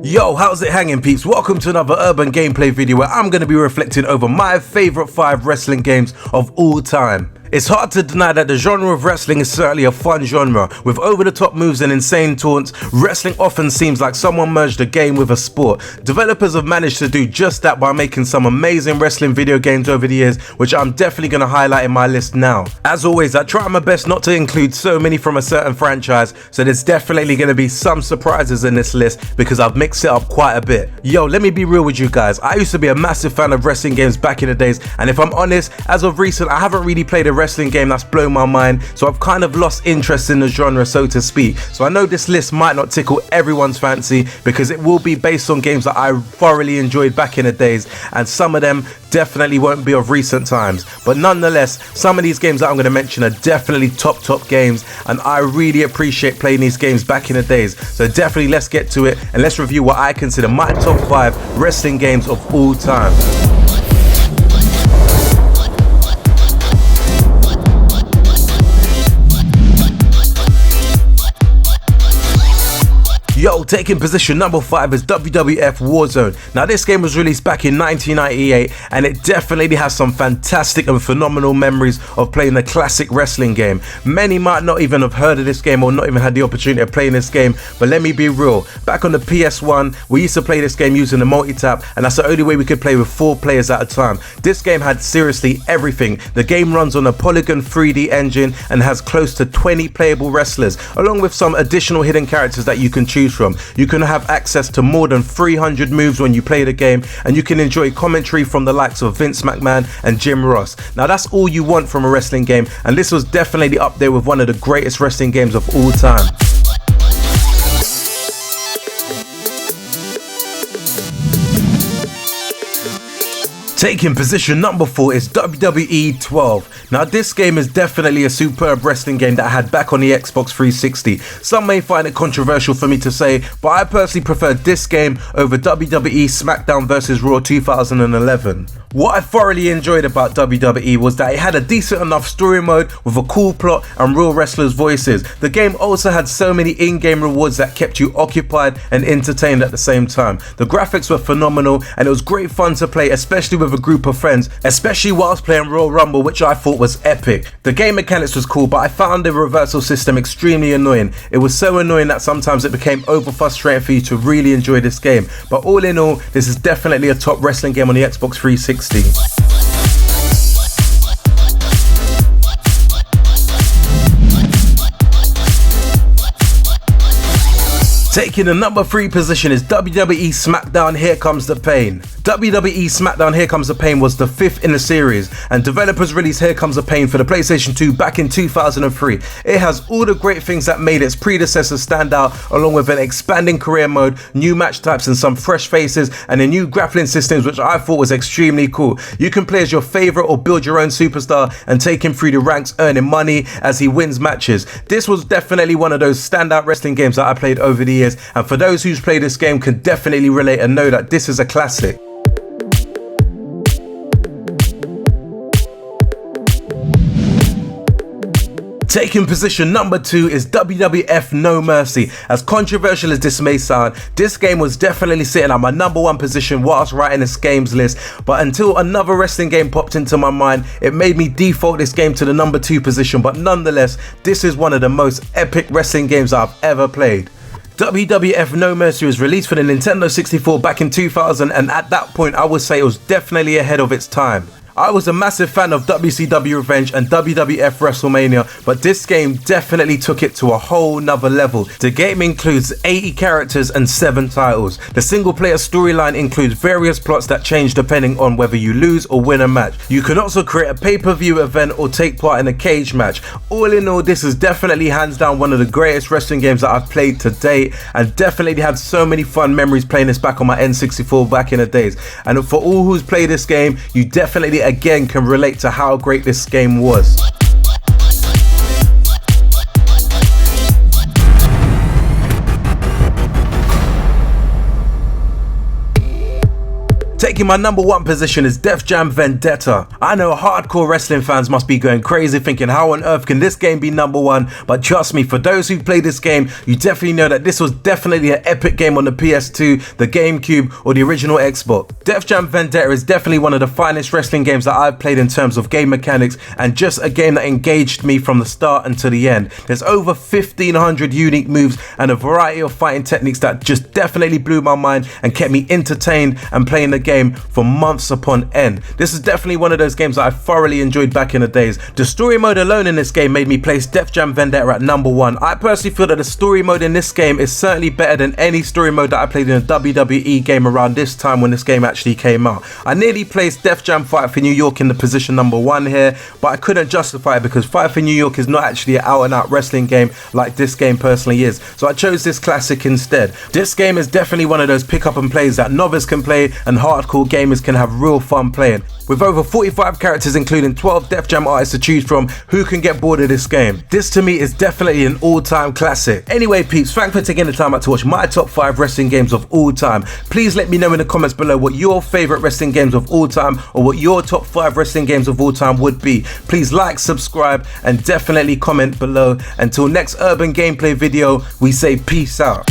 Yo, how's it hanging, peeps? Welcome to another urban gameplay video where I'm going to be reflecting over my favourite 5 wrestling games of all time. It's hard to deny that the genre of wrestling is certainly a fun genre. With over-the-top moves and insane taunts, wrestling often seems like someone merged a game with a sport. Developers have managed to do just that by making some amazing wrestling video games over the years, which I'm definitely going to highlight in my list now. As always, I try my best not to include so many from a certain franchise, so there's definitely going to be some surprises in this list because I've mixed it up quite a bit. Yo, let me be real with you guys. I used to be a massive fan of wrestling games back in the days, and if I'm honest, as of recent, I haven't really played a wrestling game that's blown my mind, so I've kind of lost interest in the genre, so to speak. So I know this list might not tickle everyone's fancy because it will be based on games that I thoroughly enjoyed back in the days, and some of them definitely won't be of recent times. But nonetheless, some of these games that I'm going to mention are definitely top games, and I really appreciate playing these games back in the days. So definitely let's get to it and let's review what I consider my top 5 wrestling games of all time. Yo, taking position number 5 is WWF Warzone. Now this game was released back in 1998 and it definitely has some fantastic and phenomenal memories of playing the classic wrestling game. Many might not even have heard of this game or not even had the opportunity of playing this game, but let me be real. Back on the PS1, we used to play this game using the multi-tap, and that's the only way we could play with 4 players at a time. This game had seriously everything. The game runs on a Polygon 3D engine and has close to 20 playable wrestlers, along with some additional hidden characters that you can choose from. You can have access to more than 300 moves when you play the game, and you can enjoy commentary from the likes of Vince McMahon and Jim Ross. Now that's all you want from a wrestling game, and this was definitely up there with one of the greatest wrestling games of all time. Taking position number 4 is WWE 12. Now this game is definitely a superb wrestling game that I had back on the Xbox 360. Some may find it controversial for me to say, but I personally preferred this game over WWE SmackDown vs Raw 2011. What I thoroughly enjoyed about WWE was that it had a decent enough story mode with a cool plot and real wrestlers' voices. The game also had so many in-game rewards that kept you occupied and entertained at the same time. The graphics were phenomenal and it was great fun to play, especially with a group of friends, especially whilst playing Royal Rumble, which I thought was epic. The game mechanics was cool, but I found the reversal system extremely annoying. It was so annoying that sometimes it became over frustrating for you to really enjoy this game. But all in all, this is definitely a top wrestling game on the Xbox 360. Taking the number 3 position is WWE SmackDown Here Comes the Pain. WWE SmackDown Here Comes the Pain was the 5th in the series, and developers released Here Comes the Pain for the PlayStation 2 back in 2003. It has all the great things that made its predecessor stand out, along with an expanding career mode, new match types and some fresh faces, and a new grappling systems which I thought was extremely cool. You can play as your favourite or build your own superstar and take him through the ranks, earning money as he wins matches. This was definitely one of those standout wrestling games that I played over the years, and for those who's played this game can definitely relate and know that this is a classic. Taking position number 2 is WWF No Mercy. As controversial as this may sound, this game was definitely sitting at my number 1 position whilst writing this games list, but until another wrestling game popped into my mind, it made me default this game to the number 2 position. But nonetheless, this is one of the most epic wrestling games I've ever played. WWF No Mercy was released for the Nintendo 64 back in 2000, and at that point I would say it was definitely ahead of its time. I was a massive fan of WCW Revenge and WWF WrestleMania, but this game definitely took it to a whole nother level. The game includes 80 characters and 7 titles. The single player storyline includes various plots that change depending on whether you lose or win a match. You can also create a pay-per-view event or take part in a cage match. All in all, this is definitely hands down one of the greatest wrestling games that I've played to date, and definitely had so many fun memories playing this back on my N64 back in the days. And for all who's played this game, you definitely again can relate to how great this game was. Taking my number 1 position is Def Jam Vendetta. I know hardcore wrestling fans must be going crazy thinking how on earth can this game be number 1, but trust me, for those who played this game, you definitely know that this was definitely an epic game on the PS2, the GameCube or the original Xbox. Def Jam Vendetta is definitely one of the finest wrestling games that I've played in terms of game mechanics, and just a game that engaged me from the start until the end. There's over 1500 unique moves and a variety of fighting techniques that just definitely blew my mind and kept me entertained and playing the game for months upon end. This is definitely one of those games that I thoroughly enjoyed back in the days. The story mode alone in this game made me place Def Jam Vendetta at number 1. I personally feel that the story mode in this game is certainly better than any story mode that I played in a WWE game around this time when this game actually came out. I nearly placed Def Jam Fight for New York in the position number 1 here, but I couldn't justify it because Fight for New York is not actually an out and out wrestling game like this game personally is, so I chose this classic instead. This game is definitely one of those pick up and plays that novice can play and hardcore gamers can have real fun playing. With over 45 characters including 12 Def Jam artists to choose from, who can get bored of this game? This to me is definitely an all-time classic. Anyway peeps, thanks for taking the time out to watch my top 5 wrestling games of all time. Please let me know in the comments below what your favourite wrestling games of all time or what your top 5 wrestling games of all time would be. Please like, subscribe and definitely comment below. Until next urban gameplay video, we say peace out.